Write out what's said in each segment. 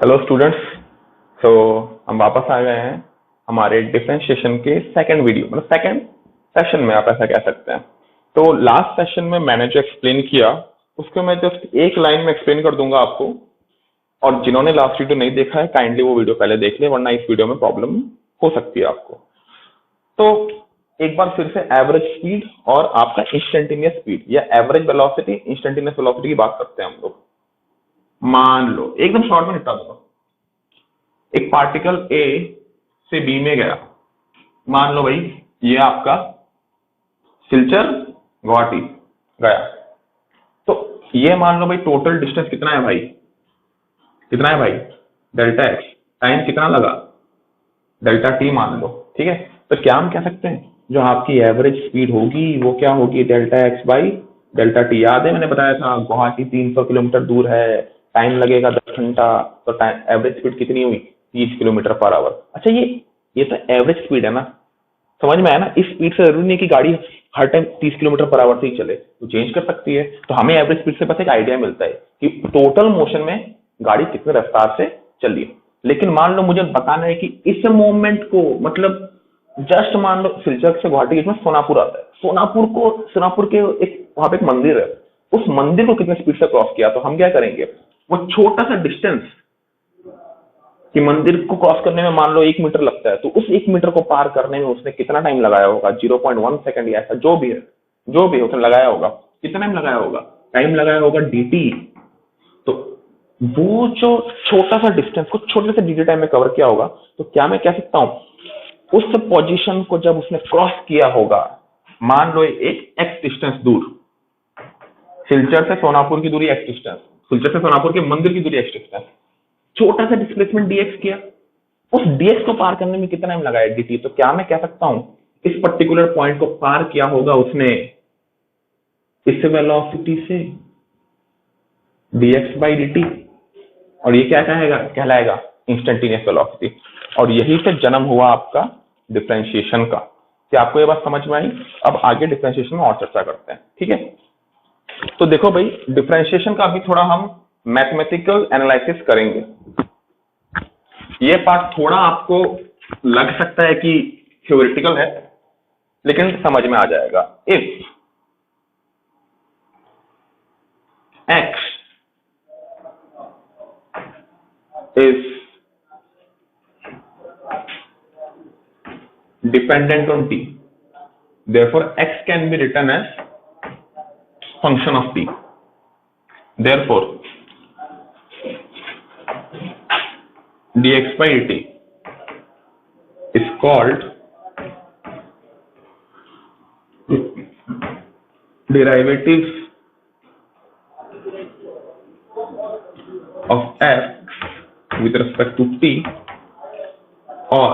Hello students. सो हम वापस आ गए हैं हमारे डिफरेंशिएशन के सेकंड वीडियो, मतलब सेकंड सेशन में आप ऐसा कह सकते हैं। तो लास्ट सेशन में मैंने जो एक्सप्लेन किया उसको मैं जस्ट एक लाइन में एक्सप्लेन कर दूंगा आपको, और जिन्होंने लास्ट वीडियो नहीं देखा है काइंडली वो वीडियो पहले देख लें, वरना इस वीडियो में प्रॉब्लम हो सकती है आपको। तो एक बार फिर से एवरेज स्पीड और आपका इंस्टेंटेनियस स्पीड या एवरेज वेलोसिटी इंस्टेंटेनियस वेलोसिटी की बात करते हैं हम लोग। मान लो एकदम शॉर्ट में निपटा दूंगा, एक पार्टिकल ए से बी में गया। मान लो भाई ये आपका सिलचर गुवाहाटी गया, तो ये मान लो भाई टोटल डिस्टेंस कितना है भाई, कितना है भाई, डेल्टा एक्स। टाइम कितना लगा, डेल्टा टी मान लो, ठीक है। तो क्या हम कह सकते हैं जो आपकी एवरेज स्पीड होगी वो क्या होगी, delta x by delta T. याद है मैंने बताया था गुवाहाटी 300 किलोमीटर दूर है, टाइम लगेगा 10 घंटा, तो टाइम एवरेज स्पीड कितनी हुई, 30 किलोमीटर पर आवर। अच्छा ये तो एवरेज स्पीड है ना, समझ में आया ना। इस स्पीड से जरूरी नहीं कि गाड़ी हर टाइम 30 किलोमीटर पर आवर से ही चले, तो चेंज कर सकती है। तो हमें एवरेज स्पीड से बस एक आइडिया मिलता है कि टोटल मोशन में गाड़ी कितने रफ्तार से चल रही है। लेकिन मान लो मुझे बताना है कि इस मूवमेंट को, मतलब जस्ट मान लो सिलचर से गुवाहाटी के बीच में सोनापुर आता है, सोनापुर के एक वहां पे एक मंदिर है, उस मंदिर को कितने स्पीड से क्रॉस किया। तो हम क्या करेंगे, वो छोटा सा डिस्टेंस कि मंदिर को क्रॉस करने में मान लो 1 मीटर लगता है, तो उस 1 मीटर को पार करने में उसने कितना टाइम लगाया होगा, 0.1 सेकंड या ऐसा जो भी है उसने लगाया होगा। कितना टाइम लगाया होगा, टाइम लगाया होगा dt। तो वो जो छोटा सा डिस्टेंस को छोटे से dt टाइम में कवर किया होगा, तो क्या मैं कह सकता हूं उस पोजीशन को जब उसने क्रॉस किया होगा, मान लो एक x डिस्टेंस दूर, सिलचर से सोनापुर की दूरी x डिस्टेंस, सिलचर से सोनापुर के मंदिर की दूरी x डिस्टेंस, छोटा सा डिस्प्लेसमेंट dx किया, उस dx को पार करने में कितना टाइम लगाया dt। तो क्या मैं कह सकता हूं इस पर्टिकुलर पॉइंट को पार किया होगा उसने इस वेलोसिटी से dx बाई dt, और ये क्या कहलाएगा इंस्टेंटेनियस वेलोसिटी। और यही से जन्म हुआ आपका डिफरेंशिएशन का। क्या आपको ये बात समझ में आई? अब आगे डिफरेंशिएशन में और चर्चा करते हैं, ठीक है। तो देखो भाई डिफरेंशिएशन का अभी थोड़ा हम मैथमेटिकल एनालिसिस करेंगे। ये पार्ट थोड़ा आपको लग सकता है कि थ्योरेटिकल है, लेकिन समझ में आ जाएगा। If x is dependent on t, therefore x can be written as function of t. Therefore dx by dt is called derivative of f with respect to t, or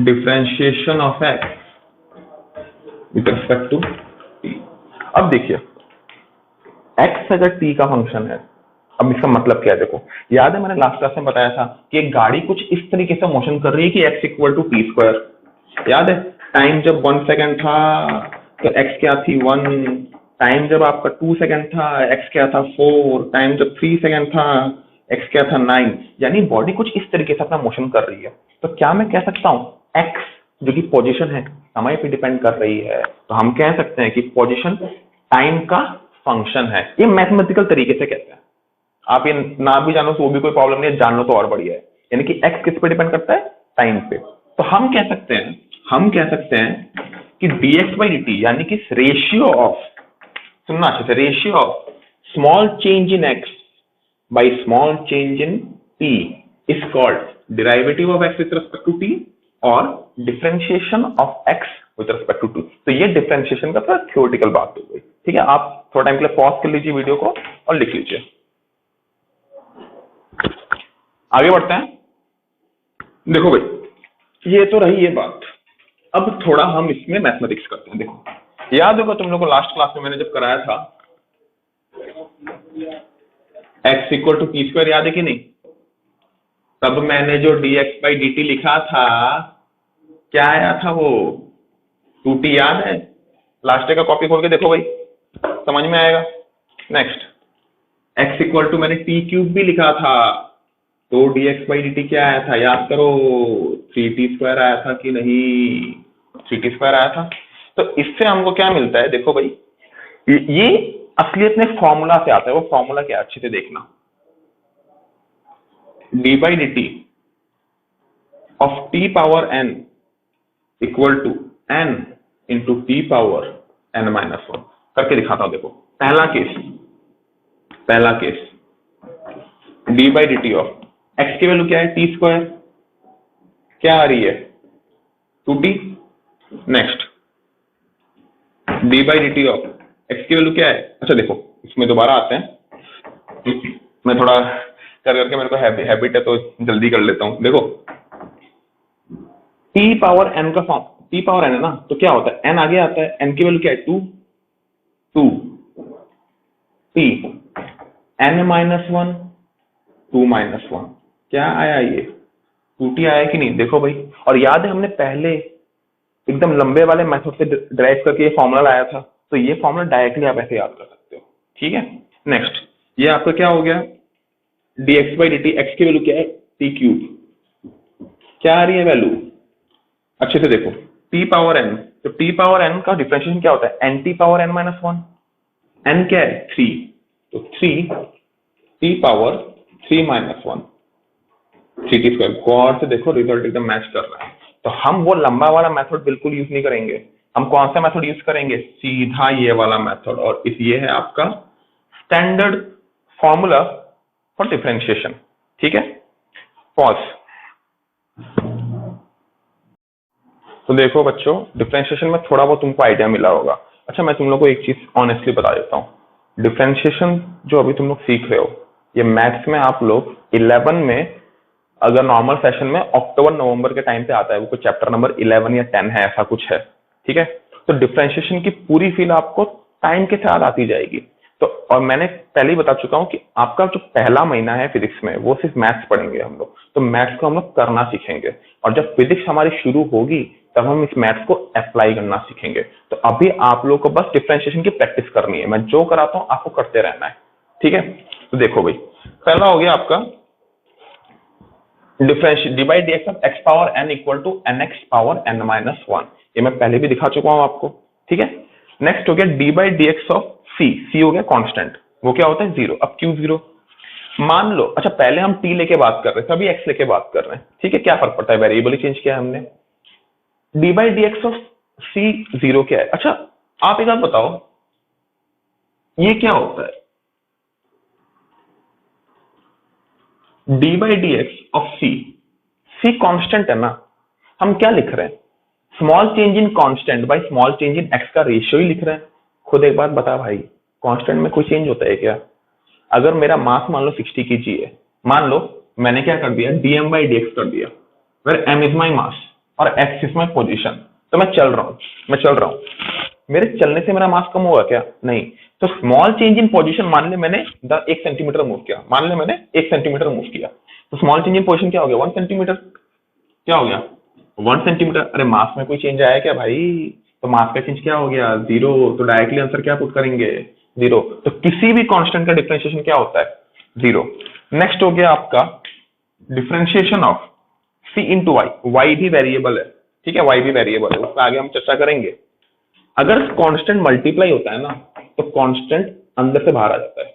differentiation of x with respect to t। अब देखिए x अगर t का function है, अब इसका मतलब क्या है, देखो याद है मैंने लास्ट क्लास में बताया था कि एक गाड़ी कुछ इस तरीके से मोशन कर रही है कि x equal to t square. याद है टाइम जब 1 सेकंड था तो x क्या थी 1, टाइम जब आपका 2 सेकंड था x क्या था 4, टाइम जब 3 सेकंड था x क्या था 9। यानी बॉडी कुछ इस तरीके से अपना मोशन कर रही है। तो क्या मैं कह सकता हूं x जो कि पोजीशन है समय पे डिपेंड कर रही है, तो हम कह सकते हैं कि पोजीशन टाइम का फंक्शन है। ये मैथमेटिकल तरीके से कहते हैं। आप ये ना भी जानो तो वो भी कोई प्रॉब्लम नहीं है, जान लो तो और बढ़िया है। यानी कि x किस पे डिपेंड करता है, टाइम पे। तो हम कह सकते हैं कि dx by dt यानी कि रेशियो ऑफ, सुनना अच्छे से, ratio of small change in x by small change in t is called derivative of x with respect to t और differentiation of x with respect to t। तो ये differentiation का थोड़ा थ्योरेटिकल बात हो गई, ठीक है। आप थोड़ा टाइम के लिए पॉज कर लीजिए वीडियो को और लिख लीजिए। आगे बढ़ते हैं। देखो भाई ये तो रही ये बात, अब थोड़ा हम इसमें मैथमेटिक्स करते हैं। देखो याद होगा तुम लोगों को लास्ट क्लास में मैंने जब कराया था x equal to t square, याद है कि नहीं? तब मैंने जो dx बाई dt लिखा था क्या आया था, वो 2t, याद है? लास्ट डे का कॉपी खोल के देखो भाई, समझ में आएगा। नेक्स्ट, x इक्वल टू मैंने टी क्यूब भी लिखा था, तो dx बाई dt क्या आया था, याद करो, 3t² आया था कि नहीं, 3t² आया था। तो इससे हमको क्या मिलता है, देखो भाई, ये असलियत में फॉर्मूला से आता है। वो फॉर्मूला क्या, अच्छे से देखना, d by d t of t power n equal to n into t power n minus 1 करके दिखाता हूं। देखो पहला case d by d t of x की वैल्यू क्या है, t², क्या आ रही है, 2t। Next, d by d t of x की वैल्यू क्या है, अच्छा देखो इसमें दोबारा आते हैं, मैं थोड़ा करके मेरे को हैबिट है तो जल्दी कर लेता हूं। देखो टी पावर n का फॉर्म, टी पावर n है ना, तो क्या होता है, n आगे आता है, n की वैल्यू क्या है, 2 t n माइनस 1 2 माइनस 1, क्या आया ये 2t आया कि नहीं, देखो भाई। और याद है हमने पहले एकदम लंबे वाले मेथड से ड्राइव करके ये फॉर्मूला लाया था, तो ये फॉर्मूला डायरेक्टली आप ऐसे याद कर सकते हो, ठीक है। नेक्स्ट, ये आपका क्या हो गया, dx बाई dt, एक्स की वैल्यू क्या है, टी क्यूब, क्या आ रही है वैल्यू, अच्छे से देखो, t पावर n, तो t पावर n का डिफरेंशिएशन क्या होता है, nt power n minus 1, n क्या है 3, तो 3 t पावर 3 माइनस 1, 3t²। गौर से देखो रिजल्ट एकदम मैच कर रहा है। तो हम वो लंबा वाला मेथड बिल्कुल यूज नहीं करेंगे, हम कौन सा मेथड यूज करेंगे, सीधा ये वाला मेथड, और ये है आपका स्टैंडर्ड फॉर्मूला फॉर डिफरेंशिएशन, ठीक है। पॉज। तो देखो बच्चों, डिफरेंशिएशन में थोड़ा बहुत तुमको आइडिया मिला होगा। अच्छा मैं तुम लोग को एक चीज ऑनेस्टली बता देता हूँ, डिफरेंशिएशन जो अभी तुम लोग सीख रहे हो, ये मैथ्स में आप लोग 11 में, अगर नॉर्मल सेशन में अक्टूबर नवंबर के टाइम पे आता है, वो कोई चैप्टर नंबर 11 या 10 है, ऐसा कुछ है, ठीक है। तो डिफरेंशिएशन की पूरी फील आपको टाइम के साथ आती जाएगी। तो और मैंने पहले ही बता चुका हूं कि आपका जो पहला महीना है फिजिक्स में, वो सिर्फ मैथ्स पढ़ेंगे हम लोग, तो मैथ्स को हम लोग करना सीखेंगे, और जब फिजिक्स हमारी शुरू होगी तब हम इस मैथ्स को अप्लाई करना सीखेंगे। तो अभी आप लोग को बस डिफरेंशिएशन की प्रैक्टिस करनी है, मैं जो कराता हूं आपको करते रहना है, ठीक है। तो देखो भाई, पहला हो गया आपका differentiate d by D x of x power n equal to n x power n minus 1, ये मैं पहले भी दिखा चुका हूं आपको, ठीक है। नेक्स्ट हो गया D by D x of C हो गया कांस्टेंट, वो क्या होता है 0। अब क्यों 0, मान लो, अच्छा पहले हम t लेके बात कर रहे थे, अभी x लेके बात कर रहे हैं, ठीक है, क्या फर्क पड़ता है, वेरिएबल ही चेंज किया है हमने। D by D x of C 0 क्या है, अच्छा आप एक बात बताओ, ये क्या होता है, D by D x of c constant है ना, हम क्या लिख रहे हैं, small change in constant by small change in x का रेशियो ही लिख रहे हैं। खुद एक बात बता भाई, कांस्टेंट में कोई चेंज होता है क्या? अगर मेरा मास मान लो 60 kg है, मान लो मैंने क्या कर दिया, dm बाई dx कर दिया, वेयर m इज माई मास और x इज माई पोजिशन। तो मैं चल रहा हूं, मेरे चलने से मेरा मास कम होगा क्या? नहीं। तो स्मॉल चेंज इन पोजीशन, मान ले मैंने 1 सेंटीमीटर मूव किया, मान ले मैंने 1 सेंटीमीटर मूव किया, तो स्मॉल चेंज इन पोजीशन क्या हो गया, 1 सेंटीमीटर, क्या हो गया 1 सेंटीमीटर। अरे मास में कोई चेंज आया क्या भाई? तो मास का चेंज क्या हो गया, 0। तो डायरेक्टली आंसर क्या पुट करेंगे, 0। तो किसी भी कांस्टेंट का डिफरेंशिएशन क्या होता है, 0। नेक्स्ट हो गया आपका differentiation of c into y भी वेरिएबल है, ठीक है, y भी वेरिएबल है, उसका आगे हम चर्चा करेंगे। अगर कांस्टेंट मल्टीप्लाई होता है ना, तो कांस्टेंट अंदर से बाहर आ जाता है,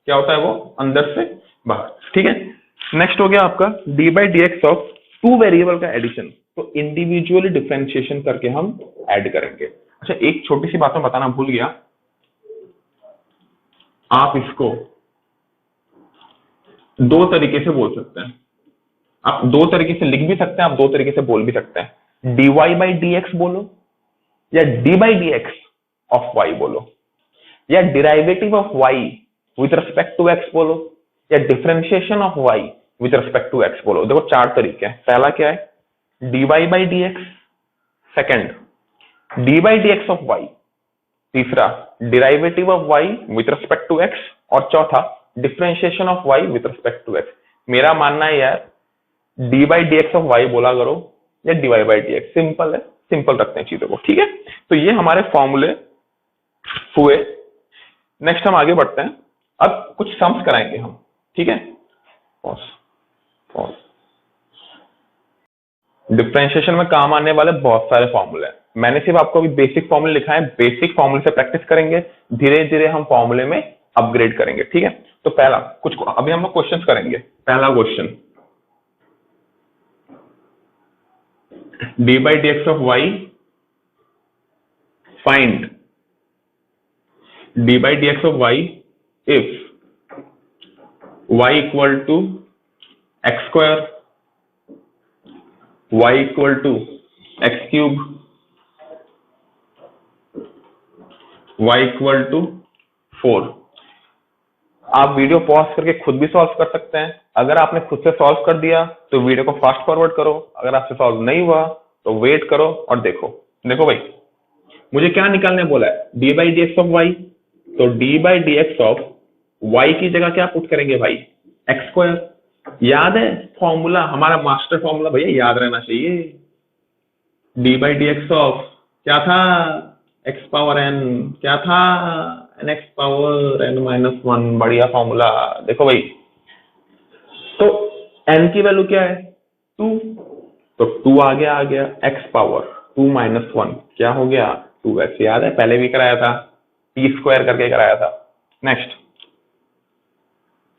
क्या होता है वो, अंदर से बाहर, ठीक है। नेक्स्ट हो गया आपका D by D x of 2 variable का एडिशन, तो इंडिविजुअली डिफरेंशिएशन करके हम ऐड करेंगे। अच्छा एक छोटी सी बात मैं बताना भूल गया, आप इसको 2 तरीके से बोल सकते हैं, आप 2 तरीके से लिख भी सकते हैं, आप 2 तरीके से बोल भी सकते हैं, dy बाई डी एक्स बोलो, या d by D x of y बोलो, या derivative of y with respect to x बोलो, या differentiation of y with respect to x बोलो। देखो 4 तरीके हैं। पहला क्या है, dy by D x, second d by D x of y, तीसरा derivative of y with respect to x, और चौथा differentiation of y with respect to x। मेरा मानना है यार d by D x of y बोला करो, या dy by D x, simple है, सिंपल रखते हैं चीजों को, ठीक है। तो ये हमारे फॉर्मूले हुए नेक्स्ट हम आगे बढ़ते हैं, अब कुछ सम्स कराएंगे हम, ठीक है। Pause pause. डिफरेंशिएशन में काम आने वाले बहुत सारे फॉर्मूले हैं, मैंने सिर्फ आपको अभी बेसिक फॉर्मूले लिखा है, बेसिक फॉर्मूले से प्रैक्टिस करेंगे, धीरे धीरे हम फॉर्मूले में अपग्रेड करेंगे, ठीक है। तो पहला कुछ अभी हम लोग क्वेश्चंस करेंगे। पहला question, d by D x of y, find d by D x of y if y equal to x square, y equal to x cube, y equal to 4। आप वीडियो पॉज करके खुद भी solve कर सकते हैं। अगर आपने खुद से सॉल्व कर दिया तो वीडियो को फास्ट फॉरवर्ड करो, अगर आपसे सॉल्व नहीं हुआ तो वेट करो और देखो। देखो भाई, मुझे क्या निकालने बोला है, D by D x of Y, तो D by D x of Y की जगह क्या पुट करेंगे भाई, एक्स स्क्वायर। याद है फॉर्मूला, हमारा मास्टर फॉर्मूला भैया याद रहना चाहिए। D by D x of क्या था, एक्स पावर एन, क्या था, n x power n minus one. बढ़िया फॉर्मूला। देखो भाई, तो एन की वैल्यू क्या है, 2, तो 2 आ गया एक्स पावर 2 माइनस 1 क्या हो गया, 2x। याद है पहले भी कराया था, टी स्क्वायर करके कराया था। Next,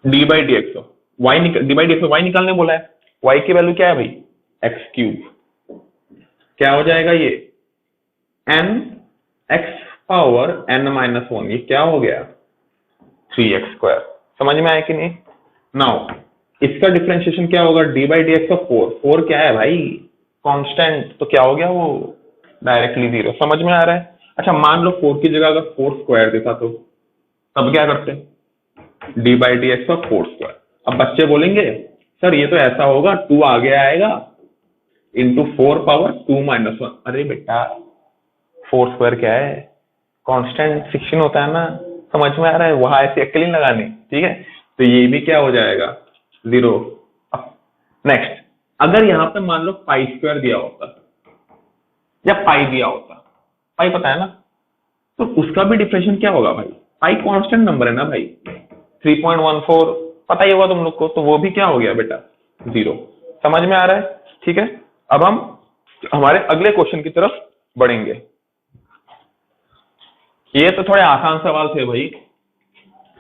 d by D x of y, d by D x of y निकालने बोला है, वाई की वैल्यू क्या है भाई, एक्स क्यूब। क्या हो जाएगा ये, n x power n minus 1, ये क्या हो गया, 3x स्क्वायर। समझ में आया कि नहीं। नाउ इसका डिफरेंशिएशन क्या होगा, D by D x of 4, 4 क्या है भाई, कांस्टेंट, तो क्या हो गया वो डायरेक्टली 0। समझ में आ रहा है। अच्छा मान लो 4 की जगह अगर 4 स्क्वायर देता तो तब क्या करते, D by D x of 4 square. अब बच्चे बोलेंगे सर ये तो ऐसा होगा 2 आगे आएगा इंटू 4 पावर 2 माइनस 1। अरे बेटा 4 स्क्वायर क्या है, कांस्टेंट सेक्शन होता है ना। समझ में आ रहा है, वहां ऐसी अकेली लगानी, ठीक है। तो ये भी क्या हो जाएगा 0। नेक्स्ट, अगर यहां पे मान लो पाई स्क्वायर दिया होता या पाई दिया होता, पाई पता है ना, तो उसका भी डिफरेंशिएशन क्या होगा भाई, पाई कांस्टेंट नंबर है ना भाई, 3.14 पता ही होगा तुम लोग को, तो वो भी क्या हो गया बेटा 0। समझ में आ रहा है, ठीक है। अब हम हमारे अगले क्वेश्चन की तरफ बढ़ेंगे। ये तो थोड़े आसान सवाल थे भाई,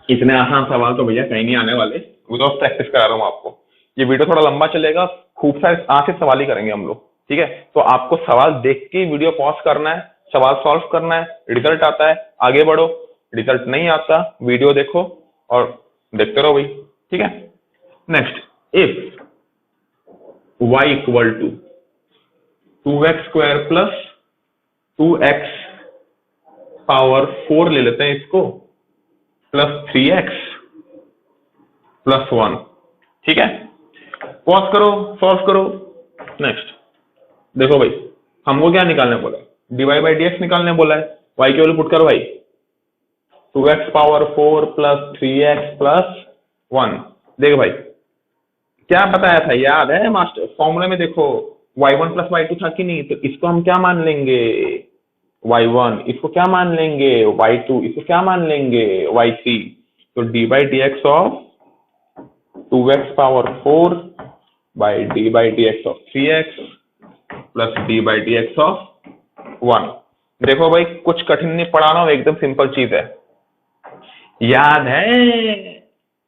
इतने आसान सवाल तो भैया कहीं नहीं आने वाले, वो तो प्रैक्टिस करा रहा हूं आपको। ये वीडियो थोड़ा लंबा चलेगा, खूब सारे 8 से सवाल ही करेंगे हम लोग, ठीक है। तो आपको सवाल देख के वीडियो पॉज करना है, सवाल सॉल्व करना है, रिजल्ट आता है आगे बढ़ो, रिजल्ट नहीं आता वीडियो देखो और देखते रहो भाई, ठीक है। Next, if y equal to 2x square plus 2x power 4 ले लेते हैं इसको, प्लस 3x प्लस 1, ठीक है। पॉज करो, सॉल्व करो। नेक्स्ट देखो भाई, हमको क्या निकालने बोला है, d Y by D x निकालने बोला है, y की वैल्यू पुट करो भाई, 2x power 4 plus 3x plus 1। देखो भाई क्या बताया था, याद है मास्टर फॉर्मूले में, देखो y1 प्लस y2 था कि नहीं, तो इसको हम क्या मान लेंगे y1, इसको क्या मान लेंगे y2, इसको क्या मान लेंगे y3। तो D by D x of 2x power 4 by D by D x of 3x plus D by D x of 1। देखो भाई कुछ कठिन नहीं पढ़ाना, एकदम सिंपल चीज है। याद है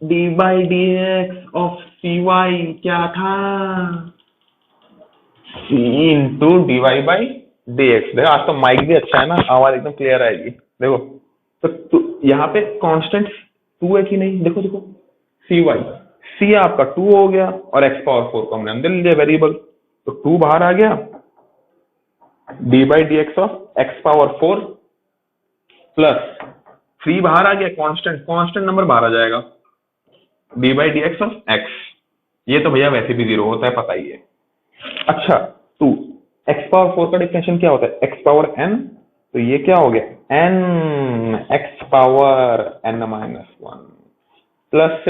D by D x of C Y क्या था, C into D Y by D X. देखो आज तो माइक भी अच्छा है ना, आवाज एकदम क्लियर आएगी। देखो तो यहाँ पे कांस्टेंट 2 है कि नहीं, देखो देखो सी वाई, सी आपका 2 हो गया और एक्स पावर 4 को हमने अंदर ले लिया वेरिएबल, तो 2 बाहर आ गया, D by D x of x power 4 plus 3 बाहर आ गया, कांस्टेंट, कांस्टेंट नंबर बाहर आ जाएगा, D by D x of X. ये तो भैया वैसे भी 0 होता है, पता ही है। अच्छा तो एक्स पावर 4 का डिफरेंशिएशन क्या होता है, एक्स पावर n, तो ये क्या हो गया n x power n minus 1 plus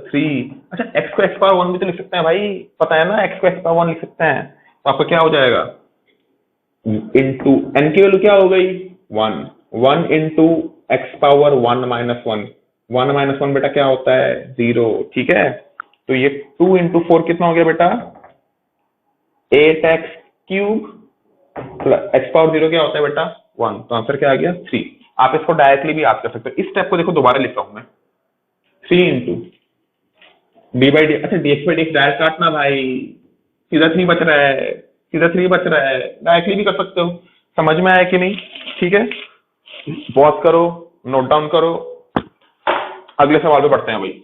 3। अच्छा x को x पावर 1 भी तो लिख सकते हैं भाई, पता है ना, x को x पावर 1 लिख सकते हैं, तो आपको क्या हो जाएगा इंटू n की वैल्यू क्या हो गई 1, 1 इंटू एक्स पावर 1 - 1, 1 - 1 बेटा क्या होता है 0, ठीक है। तो ये 2 × 4 कितना हो गया बेटा 8x³ प्लस एक्स पावर 0 क्या होता है बेटा 1, तो आंसर क्या आ गया 3। आप इसको डायरेक्टली भी याद कर सकते हो। इस स्टेप को देखो दोबारा लिख रहा हूं मैं 3 × d/d, अच्छा dx/dx डायरेक्ट काटना भाई, सीधा 3 बच रहा है, सीधा 3 बच रहा है, डायरेक्टली भी कर सकते हो। समझ में आया कि नहीं, ठीक है। पॉज करो, नोट डाउन करो, अगले सवाल पे बढ़ते हैं भाई।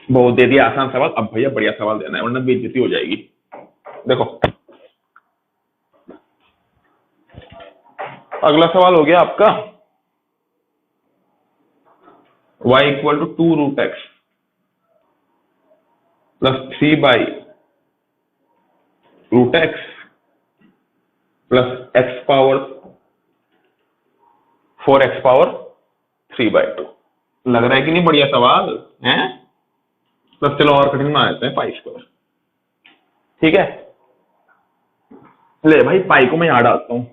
बहुत दे दिया आसान सवाल, अब भैया बढ़िया सवाल देना है वरना बेइज्जती हो जाएगी। देखो अगला सवाल हो गया आपका y = 2√x plus 3/√x plus x power 4x power 3/2। लग रहा है कि नहीं बढ़िया सवाल है। प्लस चलो और कठिन बना देते हैं π², ठीक है। ले भाई पाई को मैं यहां डालता हूं,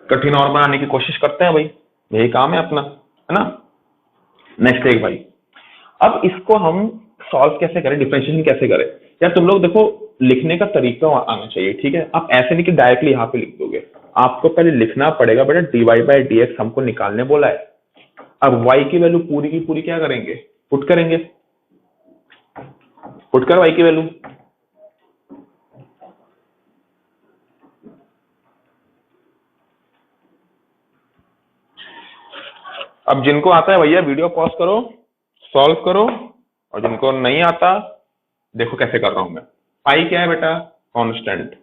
कठिन और बनाने की कोशिश करते हैं भाई, यही काम है अपना, है ना। नेक्स्ट एक भाई, अब इसको हम सॉल्व कैसे करें, डिफरेंशिएशन कैसे करें। यार तुम लोग देखो लिखने का तरीका आना चाहिए, ठीक है। आप ऐसे नहीं कि डायरेक्टली यहाँ पे लिख दोगे, आपको पहले लिखना पड़ेगा बेटा dy/dx हमको निकालने बोला है। अब y की वैल्यू पूरी की पूरी क्या करेंगे पुट करेंगे, पुट कर y की वैल्यू। अब जिनको आता है भैया वीडियो पॉज करो, सॉल्व करो, और जिनको नहीं आता देखो कैसे कर रहा हूं मैं। पाई क्या है बेटा कांस्टेंट,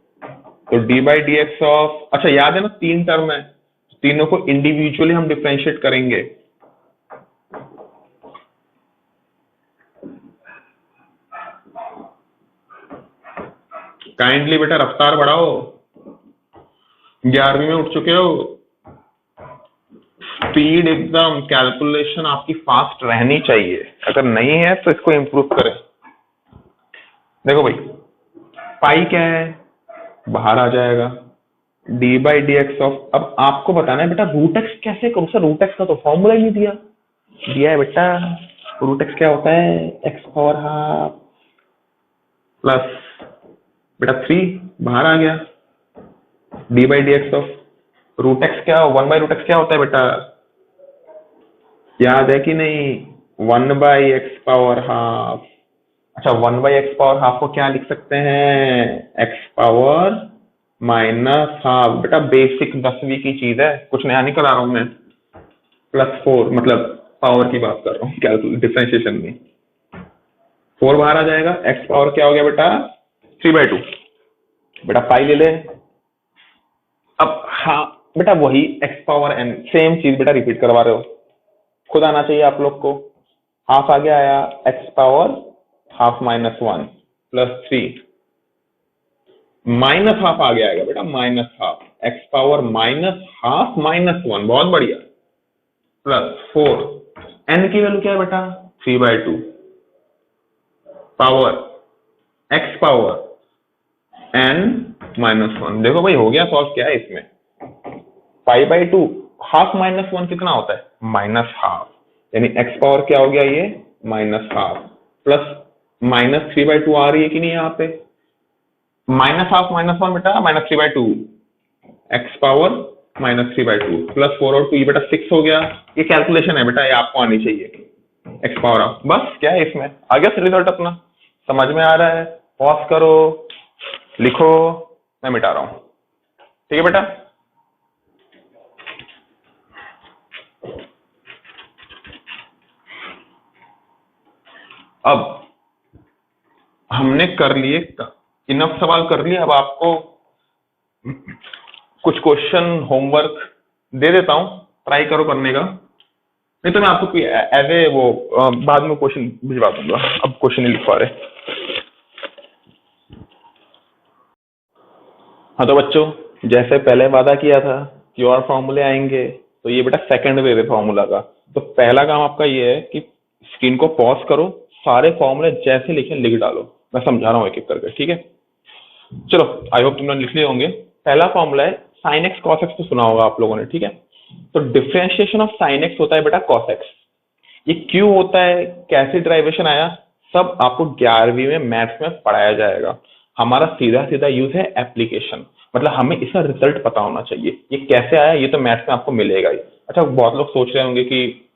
तो d/dx ऑफ, अच्छा याद है ना 3 टर्म है, तीनों को इंडिविजुअली हम डिफरेंशिएट करेंगे। काइंडली बेटा रफ्तार बढ़ाओ, 11वीं में उठ चुके हो, स्पीड एकदम कैलकुलेशन आपकी फास्ट रहनी चाहिए, अगर नहीं है तो इसको इंप्रूव करें। देखो भाई पाई क्या है बाहर आ जाएगा, d/dx ऑफ, अब आपको बताना है बेटा √x कैसे करूं सर, √x का तो फॉर्मूला ही नहीं दिया है बेटा। √x क्या होता है x⁴ प्लस बेटा 3 बाहर आ गया, d/dx ऑफ √x क्या 1/√x क्या होता है बेटा, याद है कि नहीं 1/x⁴। अच्छा 1/x⁴ को क्या लिख सकते हैं x⁻⁻⁴ बेटा बेसिक 10वीं की चीज है, कुछ नया नहीं करा रहा हूं मैं। प्लस 4 मतलब पावर की बात कर रहा हूँ कैलकुलेशन डिफरेंशिएशन में, 4 बाहर आ जाएगा, x⁻क्या हो गया बेटा 3/2। बेटा पाई ले ले, अब हाँ बेटा वही x⁻n सेम चीज बेटा रिपीट करवा रहे हो, खुद आना चाहिए आप लोग को। हाफ आगे आया x⁻½ -1 प्लस 3 -½ आगे आएगा बेटा -½ x⁻½ -1, बहुत बढ़िया, प्लस 4 n की वैल्यू क्या है बेटा 3/2 पावर x⁻n -1। देखो भाई हो गया सॉल्व, क्या है इसमें π/2 ½ -1 कितना होता है -½ यानी x⁻ क्या हो गया ये -½ प्लस -3/2 आ रही है कि नहीं यहाँ पे, -½ -1 बेटा -3/2 x⁻ -3/2 प्लस 4 और 2 ये बेटा 6 हो गया। ये कैलकुलेशन है बेटा, ये आपको आनी चाहिए x⁻, बस क्या है इसमें आ गया रिजल्ट अपना, समझ में आ रहा है। पॉज करो लिखो, मैं मिटा रहा हूं, ठीक है बेटा। अब हमने कर लिए इनफ सवाल कर लिए, अब आपको कुछ क्वेश्चन होमवर्क दे देता हूं, ट्राई करो करने का, नहीं तो मैं आपको एज ए वो बाद में क्वेश्चन भिजवा दूंगा, अब क्वेश्चन नहीं लिख पा रहे। हाँ तो बच्चों जैसे पहले वादा किया था कि और फॉर्मूले आएंगे, तो ये बेटा सेकंड वे है फॉर्मूला का। तो पहला काम आपका ये है कि स्क्रीन को पॉज करो, सारे फॉर्मूले जैसे लिखे लिख डालो, मैं समझा रहा हूँ एक एक करके, ठीक है। चलो आई होप तुमने लिख लिए होंगे। पहला फॉर्मूला है sin x cos x, तो सुना होगा आप लोगों ने, ठीक है। तो डिफरेंशिएशन ऑफ साइन एक्स होता है बेटा कॉस एक्स। ये क्यों होता है, कैसे डेरिवेशन आया, सब आपको 11वीं में मैथ्स में पढ़ाया जाएगा। हमारा सीधा सीधा यूज है एप्लीकेशन, मतलब हमें इसका रिजल्ट पता होना चाहिए। ये कैसे आया ये तो मैथ्स में आपको मिलेगा ही। अच्छा, बहुत लोग सोच रहे होंगे कि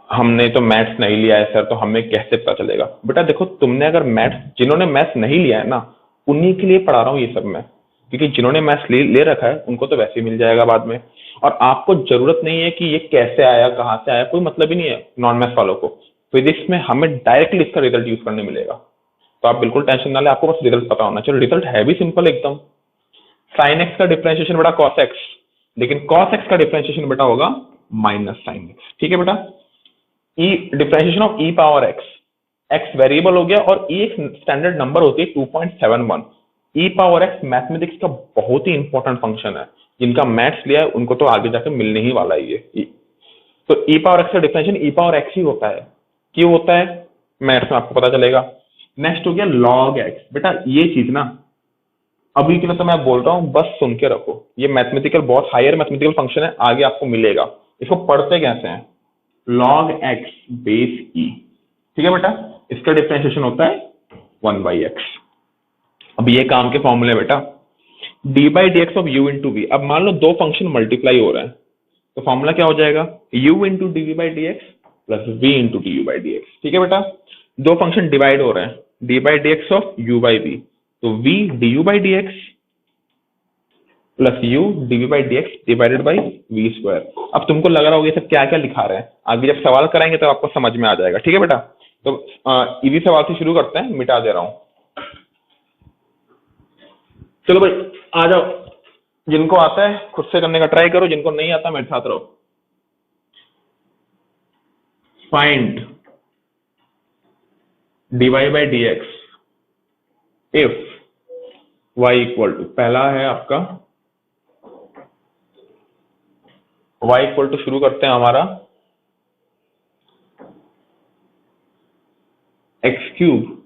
हमने तो मैथ्स नहीं लिया है सर, तो हमें कैसे पता चलेगा। बेटा देखो, तुमने अगर मैथ्स, जिन्होंने मैथ्स नहीं लिया है ना, उन्हीं के लिए पढ़ा रहा हूँ ये सब मैं, क्योंकि जिन्होंने मैथ्स ले रखा है उनको तो वैसे ही मिल जाएगा बाद में। और आपको जरूरत नहीं है कि ये कैसे आया कहाँ से आया, कोई मतलब ही नहीं है नॉन मैथ्स वालों को। फिजिक्स में हमें डायरेक्टली इसका रिजल्ट यूज करने मिलेगा, तो आप बिल्कुल टेंशन ना ले, आपको बस रिजल्ट पता होना चाहिए। रिजल्ट है भी सिंपल एकदम, साइन एक्स का डिफरेंशिएशन बेटा कॉस एक्स, लेकिन कॉस एक्स का डिफरेंशिएशन बेटा होगा माइनस साइन एक्स। ठीक है बेटा, E differentiation of E power X, X variable हो गया और ई एक स्टैंडर्ड नंबर होती है 2.71। ई पावर एक्स मैथमेटिक्स का बहुत ही इंपॉर्टेंट फंक्शन है, जिनका मैथ्स लिया है उनको तो आगे जाकर मिलने ही वाला है ये। तो ई पावर एक्स का डिफरेंशिएशन ई पावर एक्स ही होता है। क्यों होता है मैथ्स में आपको पता चलेगा। नेक्स्ट हो गया लॉग एक्स। बेटा ये चीज ना अभी के लिए तो मैं बोल रहा हूं, बस सुन के रखो, ये मैथमेटिकल बहुत हायर मैथमेटिकल फंक्शन है, आगे आपको मिलेगा। इसको पढ़ते कैसे हैं, log x बेस ई। ठीक है बेटा, इसका डिफरेंशिएशन होता है 1/x। अब ये काम के फॉर्मूले बेटा, d by D x of u into v. अब मान लो दो फंक्शन मल्टीप्लाई हो रहे हैं, तो फॉर्मूला क्या हो जाएगा, u into d v by D x plus v into d u by D x. ठीक है बेटा, दो फंक्शन डिवाइड हो रहे हैं, d by D x of u by v, तो v d u by D x plus u d v by D x divided by v square. अब तुमको लग रहा होगा ये सब क्या क्या लिखा रहे हैं, आगे जब सवाल कराएंगे तब आपको समझ में आ जाएगा। ठीक है बेटा, तो इजी सवाल से शुरू करते हैं, मिटा दे रहा हूं। चलो भाई आ जाओ, जिनको आता है खुद से करने का ट्राई करो, जिनको नहीं आता मेरे साथ रहो। Find dy by D x if y equal to, पहला है आपका y इक्वल टू, शुरू करते हैं हमारा एक्स क्यूब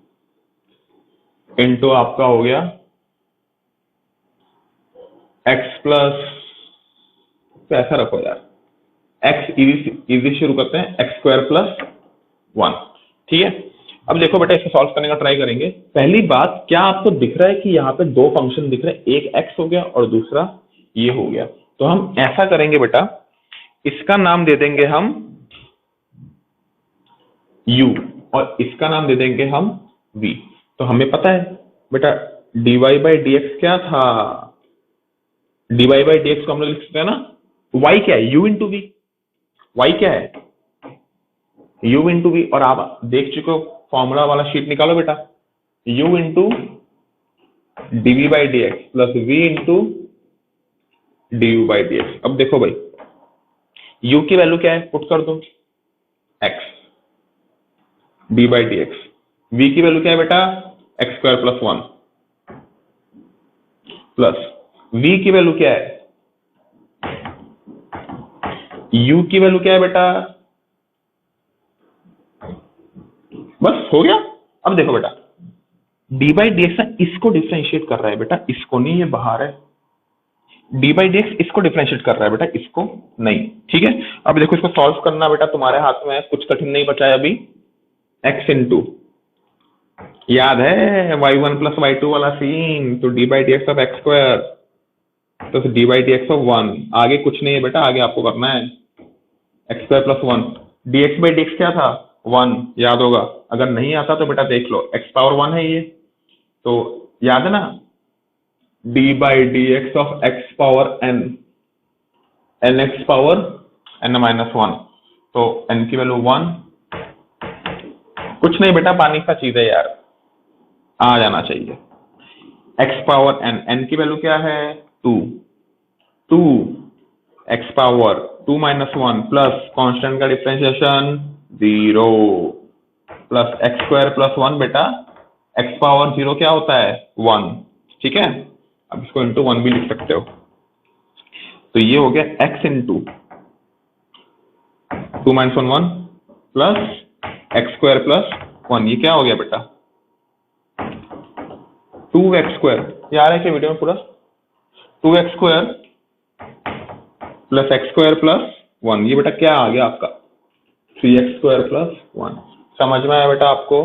इंटू आपका हो गया एक्स प्लस, ऐसा रखो यार, एक्स इजी शुरू करते हैं, एक्स स्क्वायर प्लस 1। ठीक है, अब देखो बेटा इसे सॉल्व करने का ट्राई करेंगे। पहली बात, क्या आपको दिख रहा है कि यहाँ पे दो फंक्शन दिख रहे हैं, एक x हो गया और दूसरा ये हो गया। तो हम ऐसा करेंगे बेटा, इसका नाम दे देंगे हम u और इसका नाम दे देंगे हम v। तो हमें पता है बेटा dy बाई डी एक्स क्या था, dy बाई डी एक्स को हम लोग लिख सकते हैं ना, y क्या है, u इंटू वी। y क्या है, u इंटू वी। और आप देख चुके हो, फॉर्मूला वाला शीट निकालो बेटा, u into d v by D x plus v into d u by D x. अब देखो भाई, u की वैल्यू क्या है, पुट कर दो x D by D x, v की वैल्यू क्या है बेटा, x square plus 1 plus v की वैल्यू क्या है, u की वैल्यू क्या है बेटा, बस हो गया। अब देखो बेटा डी बाई डी एक्स इसको डिफरेंशिएट कर रहा है बेटा, इसको नहीं, ये बाहर है। डी बाई डी एक्स इसको डिफरेंशिएट कर रहा है बेटा, इसको नहीं। ठीक है, अब देखो इसको सॉल्व करना बेटा तुम्हारे हाथ में है, कुछ कठिन नहीं बचा है अभी। एक्स इंटू, याद है y1 प्लस y2 वाला सीन, तो D by D x of x square plus D by D x of 1। आगे कुछ नहीं है बेटा, आगे आपको करना है x square plus 1। D x by D X क्या था, 1, याद होगा। अगर नहीं आता तो बेटा देख लो, एक्स पावर 1 है ये, तो याद है ना, d by D x of x power N, n x power n minus 1, तो एन की वैल्यू 1। कुछ नहीं बेटा, पानी का चीज है यार, आ जाना चाहिए। एक्स पावर एन, एन की वैल्यू क्या है 2, 2 X power 2 minus 1 plus constant का differentiation 0 plus X square plus 1। बेटा एक्स पावर 0 क्या होता है 1। ठीक है, अब इसको इंटू 1 भी लिख सकते हो, तो ये हो गया x into 2 minus 1 1 plus X square plus 1। ये क्या हो गया बेटा 2x स्क्वायर, यार है कि वीडियो में पूरा 2x square plus X square plus 1, ये बेटा क्या आ गया आपका 3x² प्लस 1। समझ में आया बेटा आपको?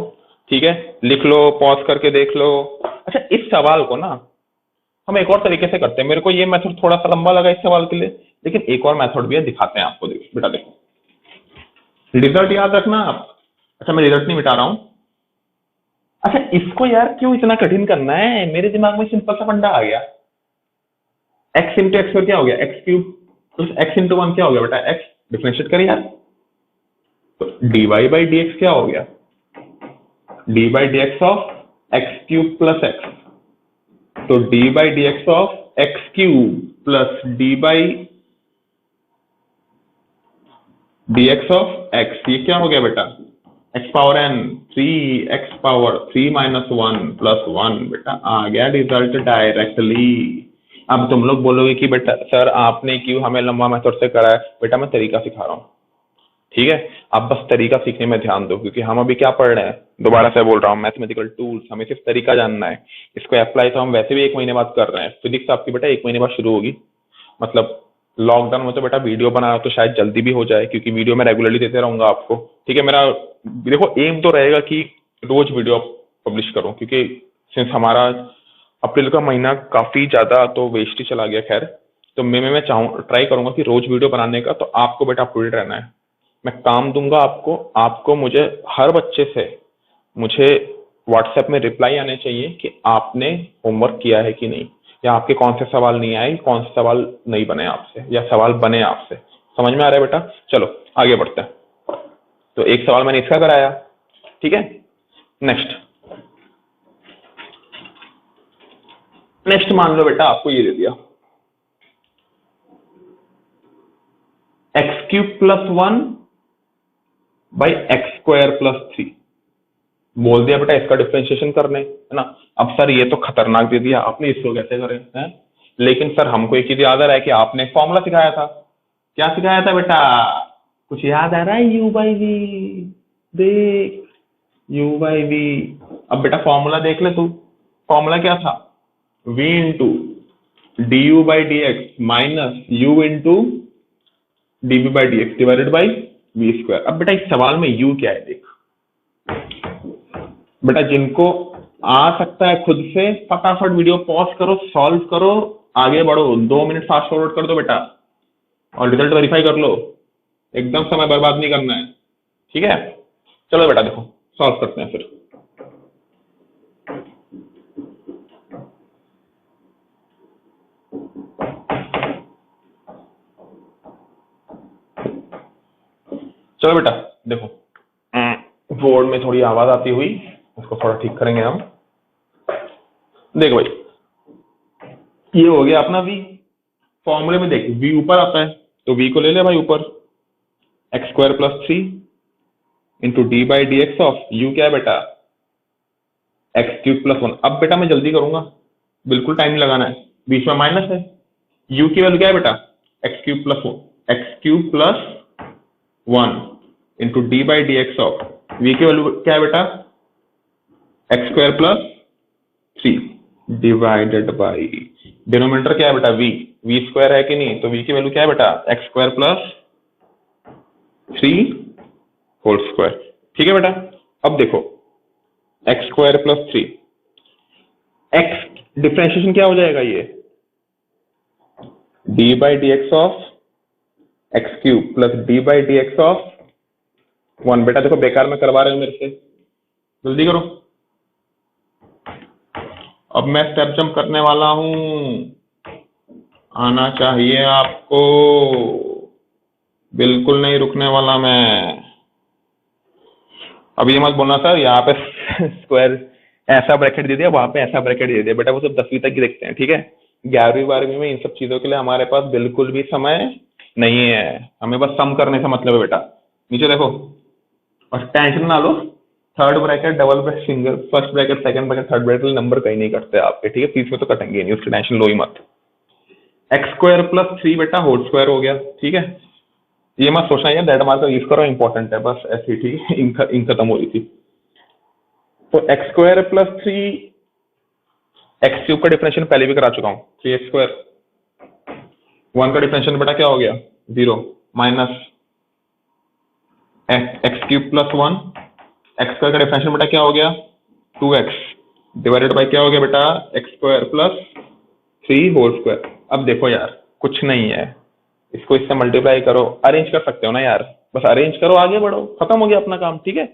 ठीक है, लिख लो, पॉज करके देख लो। अच्छा, इस सवाल को ना हम एक और तरीके से करते हैं। मेरे को ये मेथड थोड़ा सा लंबा लगा इस सवाल के लिए, लेकिन एक और मेथड भी है, दिखाते हैं आपको। देखो बेटा, देखो रिजल्ट याद रखना आप। अच्छा, मैं रिजल्ट नहीं मिटा रहा हूं। अच्छा, इसको यार क्यों इतना कठिन करना है? मेरे दिमाग में सिंपल सा फंडा आ गया। एक्स इंटू एक्स क्या हो गया? X cube plus x into 1 क्या हो गया बेटा? एक्स। डिफरेंशिएट करिए यार, तो D Y by D X क्या हो गया? D by D x of x cube plus X. तो D by D x of x cube plus D by D x of X, ये क्या हो गया बेटा? X power N 3 X power 3 minus 1 plus 1। बेटा आ गया रिजल्ट डायरेक्टली। अब तुम लोग बोलोगे कि बेटा सर आपने क्यों हमें लंबा मेथड से कराया? बेटा मैं तरीका सिखा रहा हूँ, ठीक है? आप बस तरीका सीखने में ध्यान दो, क्योंकि हम अभी क्या पढ़ रहे हैं, दोबारा से बोल रहा हूँ, मैथमेटिकल टूल्स। हमें सिर्फ तरीका जानना है। इसको अप्लाई तो हम वैसे भी 1 महीने बाद कर रहे हैं। फिजिक्स आपकी बेटा 1 महीने बाद शुरू होगी। मतलब लॉकडाउन में तो बेटा वीडियो बनाना तो शायद जल्दी भी हो जाए, क्योंकि वीडियो मैं रेगुलरली देते रहूंगा आपको, ठीक है? मेरा देखो एम तो रहेगा कि रोज वीडियो पब्लिश करूं, क्योंकि सिंस हमारा अप्रैल का महीना काफी ज्यादा तो वेस्ट ही चला गया। खैर, तो मैं चाहूँ ट्राई करूंगा कि रोज वीडियो बनाने का। तो आपको बेटा अपडेट रहना है। मैं काम दूंगा आपको। आपको मुझे हर बच्चे से मुझे व्हाट्सएप में रिप्लाई आने चाहिए कि आपने होमवर्क किया है कि नहीं, या आपके कौन से सवाल नहीं आए, कौन से सवाल नहीं बने आपसे, या सवाल बने आपसे। समझ में आ रहा है बेटा? चलो आगे बढ़ते हैं। तो एक सवाल मैंने इसका कराया, ठीक है? नेक्स्ट नेक्स्ट मान लो बेटा आपको ये दे दिया x cube plus 1 by x square plus 3। बोल दिया बेटा इसका डिफरेंशिएशन करने, है ना? अब सर ये तो खतरनाक दे दिया आपने, इसको कैसे करें हैं? लेकिन सर हमको एक चीज याद आ रहा है कि आपने फॉर्मूला सिखाया था। क्या सिखाया था बेटा? कुछ याद आ रहा है? U by v. देख, यू बाई वी। अब बेटा फॉर्मूला देख ले तू। फॉर्मूला क्या था? v into d u by D x minus u into d v by D x divided by v square. अब बेटा इस सवाल में u क्या है? देख बेटा, जिनको आ सकता है खुद से फटाफट वीडियो पॉज करो, सॉल्व करो, आगे बढ़ो। 2 मिनट फास्ट फॉरवर्ड कर दो बेटा, और रिजल्ट वेरीफाई कर लो। एकदम समय बर्बाद नहीं करना है, ठीक है? चलो बेटा देखो, सॉल्व करते हैं फिर। चलो बेटा देखो, बोर्ड में थोड़ी आवाज आती हुई, उसको थोड़ा ठीक करेंगे हम। देखो भाई, ये हो गया अपना v। फॉर्मूले में देख v ऊपर आता है, तो v को ले ले भाई ऊपर। X square plus 3 into D by D x of u क्या है बेटा? X cube plus 1। अब बेटा मैं जल्दी करूंगा, बिल्कुल टाइम लगाना है, बीच में माइनस है। u की वैल्यू क्या है बेटा? X cube plus 1, x cube plus 1 into D by D x of v की वैल्यू क्या है बेटा? X square plus 3 divided by denominator क्या है बेटा? v स्क्वायर है कि नहीं? तो v की वैल्यू क्या है बेटा? X square plus 3 whole square. ठीक है बेटा? अब देखो x square plus 3, x differentiation क्या हो जाएगा? ये d by D x of x cube plus D by D x of 1। बेटा देखो बेकार में करवा रहे हो मेरे से, जल्दी करो। अब मैं स्टेप जंप करने वाला हूं, आना चाहिए आपको, बिल्कुल नहीं रुकने वाला मैं। अब ये मत बोलना सर यहाँ पे स्क्वायर ऐसा ब्रैकेट दे दिया, वहां पे ऐसा ब्रैकेट दे दिया। बेटा वो सब 10वीं तक ही देखते हैं, ठीक है? 11वीं 12वीं में इन सब चीजों के लिए हमारे पास बिल्कुल भी समय नहीं है। हमें बस सम करने से मतलब है बेटा। नीचे देखो, और टेंशन ना लो, third bracket, double bracket, single, first bracket, second bracket, third bracket number कहीं नहीं कटते आपके, ठीक है? बीच में तो कटेंगे नहीं, उसकी टेंशन लो ही मत। एक्स स्क्वायर प्लस 3 बेटा होल स्क्वायर हो गया, ठीक है? ये मत सोचना यार दैट मार्कर यूज करो, इंपॉर्टेंट है, बस ऐसी ही, ठीक है? इंक खत्म हो रही थी। तो x square plus 3, x cube का डिफरेंशियल पहले भी करा चुका हूँ, 3x स्क्वायर 1 का डिफरेंशियल बेटा क्या हो गया 0 minus x cube plus 1, x square का डिफरेंशियल बेटा क्या हो गया 2x डिवाइडेड बाय क्या हो गया बेटा x square plus 3 whole square. अब देखो यार कुछ नहीं है, इसको इससे मल्टीप्लाई करो, अरेंज कर सकते हो ना यार, बस अरेंज करो आगे बढ़ो, खत्म हो गया अपना काम। ठीक है,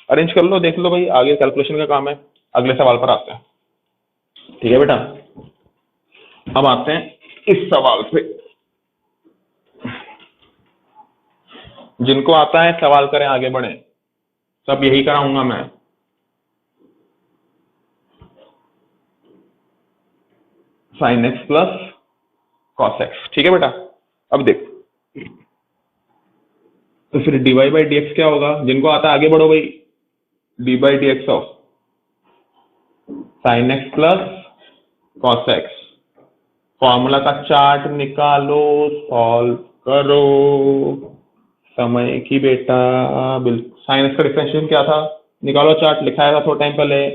अरेंज कर लो, देख लो भाई, आगे कैलकुलेशन का काम है। अगले सवाल पर आते हैं। ठीक है बेटा, अब आते हैं इस सवाल पे। जिनको आता है सवाल करें, आगे बढ़े, सब यही कराऊंगा मैं। Sine x plus cos x. ठीक है बेटा, अब देख, तो फिर dy बाई डी एक्स क्या होगा, जिनको आता है आगे बढ़ो भाई, D by D x of sine x plus cos x. Formula का चार्ट निकालो, सॉल्व करो, समय की बेटा बिल्कुल। साइन एक्स का डिफरेंशिएशन क्या था, निकालो चार्ट, लिखाया था थोड़ा टाइम पहले,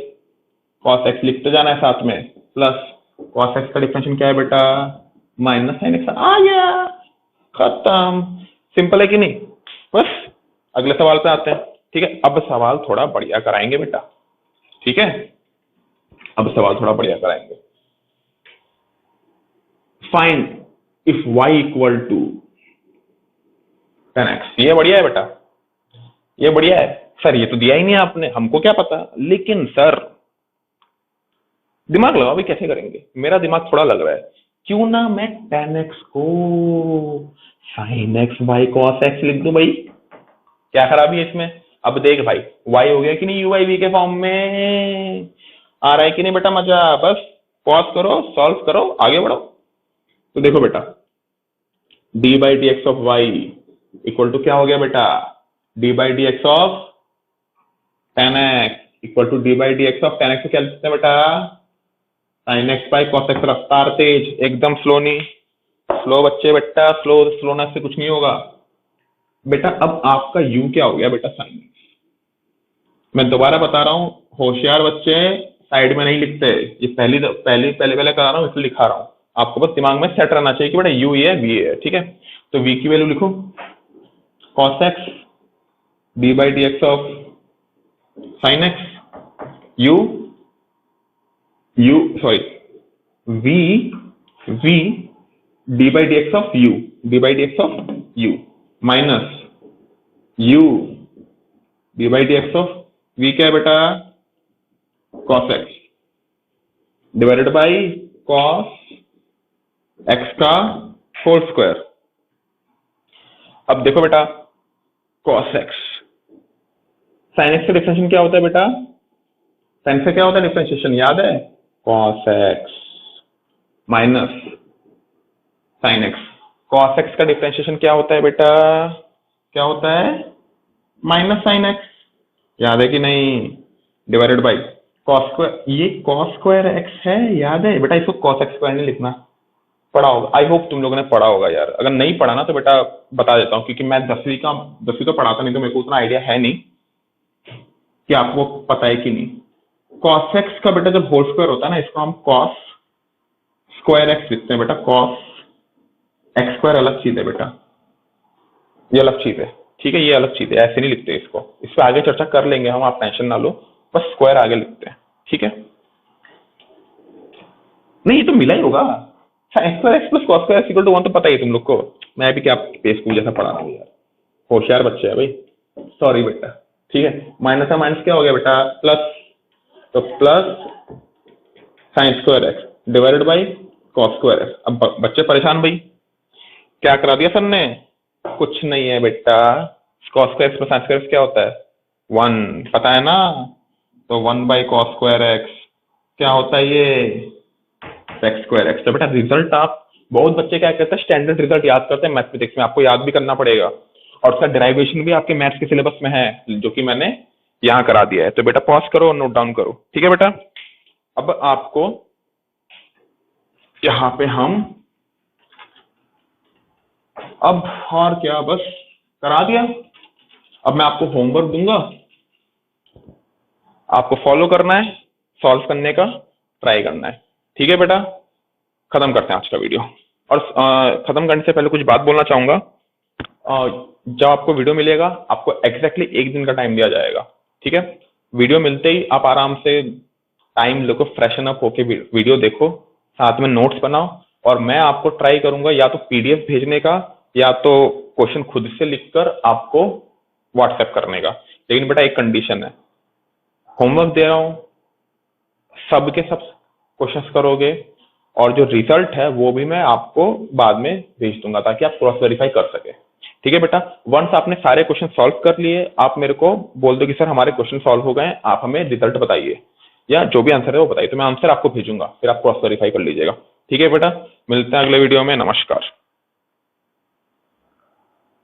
कॉस एक्स लिखते जाना है साथ में, प्लस कॉस एक्स का डिफरेंशिएशन क्या है बेटा माइनस साइन एक्स। आ गया, खत्म, सिंपल है कि नहीं। बस अगले सवाल पे आते हैं। ठीक है, अब सवाल थोड़ा बढ़िया कराएंगे बेटा। ठीक है, अब सवाल थोड़ा बढ़िया कराएंगे। Find if y equal to 10x। ये बढ़िया है बेटा, ये बढ़िया है सर, ये तो दिया ही नहीं आपने, हमको क्या पता। लेकिन सर दिमाग लगाओ भाई, कैसे करेंगे, मेरा दिमाग थोड़ा लग रहा है, क्यों ना मैं 10x को sin x by cos x लिख दूं भाई, क्या खराबी है इसमें। अब देख भाई, y हो गया कि नहीं u v के फॉर्म में, आ रहा है कि नहीं बेटा मजा। बस पॉज करो, सॉल्व करो, आगे बढ़ो। तो देखो बेटा, d by D x of y equal to क्या हो गया बेटा, d by D x of 10x equal to d by D x of 10x। क्या लिखते हैं बेटा, sine x by cos x. रफ्तार तेज, एकदम स्लो नहीं, स्लो बच्चे बेटा, स्लोनेस से कुछ नहीं होगा बेटा। अब आपका u क्या हो गया बेटा साइन एक्स। मैं दोबारा बता रहा हूं, होशियार बच्चे साइड में नहीं लिखते, ये पहले करा रहा हूं इसलिए लिखा रहा हूं, आपको बस दिमाग में सेट रहना चाहिए कि बेटा u ये है v है। ठीक है, तो v की वैल्यू लिखो cos x d by D x of sin x, v d by D x of u minus u d by D x of v क्या है बेटा cos x divided by cos x का whole square. अब देखो बेटा, cos x, sin x का differentiation क्या होता है बेटा, sin से क्या होता है डिफरेंशिएशन याद है, cos x minus sin x। cos x का डिफरेंशिएशन क्या होता है बेटा, क्या होता है माइनस sin x, याद है कि नहीं, डिवाइडेड बाई cos स्क्वायर। ये cos स्क्वायर x है, याद है बेटा, इसको cos x स्क्वायर नहीं लिखना, पढ़ा होगा, आई होप तुम लोगों ने पढ़ा होगा यार। अगर नहीं पढ़ा ना तो बेटा बता देता हूँ, क्योंकि मैं 10वीं तो पढ़ाता नहीं, तो मेरे को उतना आइडिया है नहीं कि आपको पता है कि नहीं। cos x का बेटा जब होल स्क्वायर होता है ना, इसको हम cos स्क्वायर x लिखते हैं बेटा, cos x स्क्वायर अलग चीज है बेटा, ये अलग चीज है। ठीक है, ये अलग चीज है, ऐसे नहीं लिखते इसको, इस पर आगे चर्चा कर लेंगे हम, आप टेंशन ना लो, बस स्क्वायर आगे लिखते हैं। ठीक है, नहीं ये तो मिला ही होगा, x square x plus cos square equal to 1 तो पता ही है तुम लोग को, मैं भी क्या स्कूल जैसा पढ़ा रहा हूँ यार, होशियार बच्चे है भाई, सॉरी बेटा। ठीक है, माइनस का माइनस क्या हो गया बेटा प्लस, तो plus sine square x divided by cos square x. अब बच्चे परेशान भाई, क्या करा दिया सर ने, कुछ नहीं है बेटा, cos square x plus sine square x क्या होता है 1, पता है ना, तो 1 बाई कॉस स्क्वायर एक्स क्या होता है ये एक्स स्क्वायर एक्स। तो बेटा रिजल्ट, आप बहुत बच्चे क्या करते हैं, स्टैंडर्ड रिजल्ट याद करते हैं मैथमेटिक्स में, आपको याद भी करना पड़ेगा, और उसका डेरिवेशन भी आपके मैथ्स के सिलेबस में है, जो कि मैंने यहाँ करा दिया है। तो बेटा पॉज करो और नोट डाउन करो। ठीक है बेटा, अब आपको यहाँ पे हम, अब और क्या, बस करा दिया। अब मैं आपको होमवर्क दूंगा, आपको फॉलो करना है, सॉल्व करने का ट्राई करना है। ठीक है बेटा, खत्म करते हैं आज का वीडियो। और खत्म करने से पहले कुछ बात बोलना चाहूंगा। जब आपको वीडियो मिलेगा आपको एग्जैक्टली एक दिन का टाइम दिया जाएगा, ठीक है। वीडियो मिलते ही आप आराम से टाइम लो, फ्रेशन अप होके वीडियो देखो, साथ में नोट्स बनाओ, और मैं आपको ट्राई करूंगा या तो पीडीएफ भेजने का या तो क्वेश्चन खुद से लिखकर आपको व्हाट्सएप करने का। लेकिन बेटा एक कंडीशन है, होमवर्क दे रहा हूं, सब के सब क्वेश्चंस करोगे, और जो रिजल्ट है वो भी मैं आपको बाद में भेज दूंगा ताकि आप क्रॉस वेरीफाई कर सके, ठीक है बेटा। वंस आपने सारे क्वेश्चन सॉल्व कर लिए, आप मेरे को बोल दो कि सर हमारे क्वेश्चन सॉल्व हो गए, आप हमें रिजल्ट बताइए या जो भी आंसर है वो बताइए, तो मैं आंसर आपको भेजूंगा, फिर आप क्रॉस वेरीफाई कर लीजिएगा, ठीक है बेटा। मिलते हैं अगले वीडियो में, नमस्कार।